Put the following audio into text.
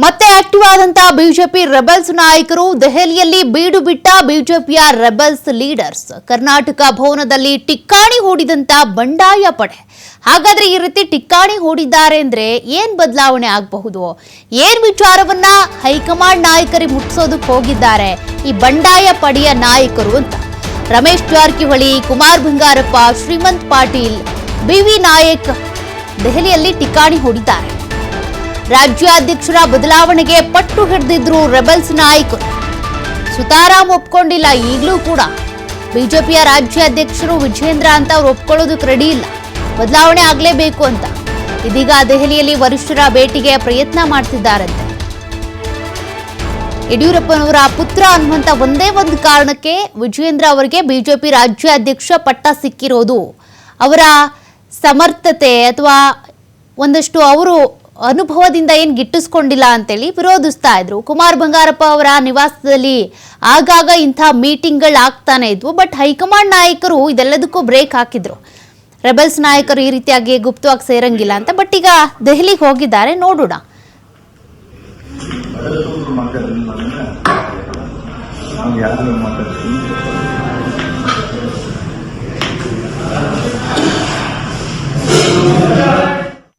ಮತ್ತೆ ಆಕ್ಟಿವ್ ಆದಂತಹ BJP rebels ನಾಯಕರು ದೆಹಲಿಯಲ್ಲಿ ಬೀಡು ಬಿಟ್ಟ ಬಿಜೆಪಿಯ ರೆಬೆಲ್ಸ್ ಲೀಡರ್ಸ್ ಕರ್ನಾಟಕ ಭವನದಲ್ಲಿ ಟಿಕ್ಕಾಣಿ ಹೂಡಿದಂತ ಬಂಡಾಯ ಪಡೆ. ಹಾಗಾದ್ರೆ ಈ ರೀತಿ ಟಿಕ್ಕಾಣಿ ಹೂಡಿದ್ದಾರೆ ಅಂದ್ರೆ ಏನ್ ಬದಲಾವಣೆ ಆಗಬಹುದು, ಏನ್ ವಿಚಾರವನ್ನ ಹೈಕಮಾಂಡ್ ನಾಯಕರಿಗೆ ಮುಟ್ಟಿಸೋದಕ್ಕೆ ಹೋಗಿದ್ದಾರೆ ಈ ಬಂಡಾಯ ಪಡೆಯ ನಾಯಕರು ಅಂತ ರಮೇಶ್ ಜಾರಕಿಹೊಳಿ, ಕುಮಾರ್ ಬಂಗಾರಪ್ಪ, ಶ್ರೀಮಂತ್ ಪಾಟೀಲ್, ಬಿವಿ ನಾಯಕ್ ದೆಹಲಿಯಲ್ಲಿ ಟಿಕ್ಕಾಣಿ ಹೂಡಿದ್ದಾರೆ. ರಾಜ್ಯಾಧ್ಯಕ್ಷರ ಬದಲಾವಣೆಗೆ ಪಟ್ಟು ಹಿಡಿದಿದ್ರು ರೆಬೆಲ್ಸ್ ನಾಯಕರು. ಸುತಾರಾಮ್ ಒಪ್ಕೊಂಡಿಲ್ಲ, ಈಗಲೂ ಕೂಡ ಬಿಜೆಪಿಯ ರಾಜ್ಯಾಧ್ಯಕ್ಷರು ವಿಜೇಂದ್ರ ಅಂತ ಅವ್ರು ಒಪ್ಕೊಳ್ಳೋದಕ್ಕೆ ರೆಡಿ ಇಲ್ಲ, ಬದಲಾವಣೆ ಆಗಲೇಬೇಕು ಅಂತ. ಇದೀಗ ದೆಹಲಿಯಲ್ಲಿ ವರಿಷ್ಠರ ಭೇಟಿಗೆ ಪ್ರಯತ್ನ ಮಾಡ್ತಿದ್ದಾರಂತೆ. ಯಡಿಯೂರಪ್ಪನವರ ಪುತ್ರ ಅನ್ನುವಂಥ ಒಂದೇ ಒಂದು ಕಾರಣಕ್ಕೆ ವಿಜೇಂದ್ರ ಅವರಿಗೆ ಬಿಜೆಪಿ ರಾಜ್ಯಾಧ್ಯಕ್ಷ ಪಟ್ಟ ಸಿಕ್ಕಿರೋದು ಅವರ ಸಮರ್ಥತೆ ಅಥವಾ ಒಂದಷ್ಟು ಅವರು ಅನುಭವದಿಂದ ಏನು ಗಿಟ್ಟಿಸ್ಕೊಂಡಿಲ್ಲ ಅಂತೇಳಿ ವಿರೋಧಿಸ್ತಾ ಇದ್ರು. ಕುಮಾರ್ ಬಂಗಾರಪ್ಪ ಅವರ ನಿವಾಸದಲ್ಲಿ ಆಗಾಗ ಇಂಥ ಮೀಟಿಂಗ್ಗಳು ಆಗ್ತಾನೆ ಇದ್ವು. ಬಟ್ ಹೈಕಮಾಂಡ್ ನಾಯಕರು ಇದೆಲ್ಲದಕ್ಕೂ ಬ್ರೇಕ್ ಹಾಕಿದ್ರು. ರೆಬೆಲ್ಸ್ ನಾಯಕರು ಈ ರೀತಿಯಾಗಿ ಗುಪ್ತವಾಗಿ ಸೇರಂಗಿಲ್ಲ ಅಂತ. ಬಟ್ ಈಗ ದೆಹಲಿಗೆ ಹೋಗಿದ್ದಾರೆ, ನೋಡೋಣ.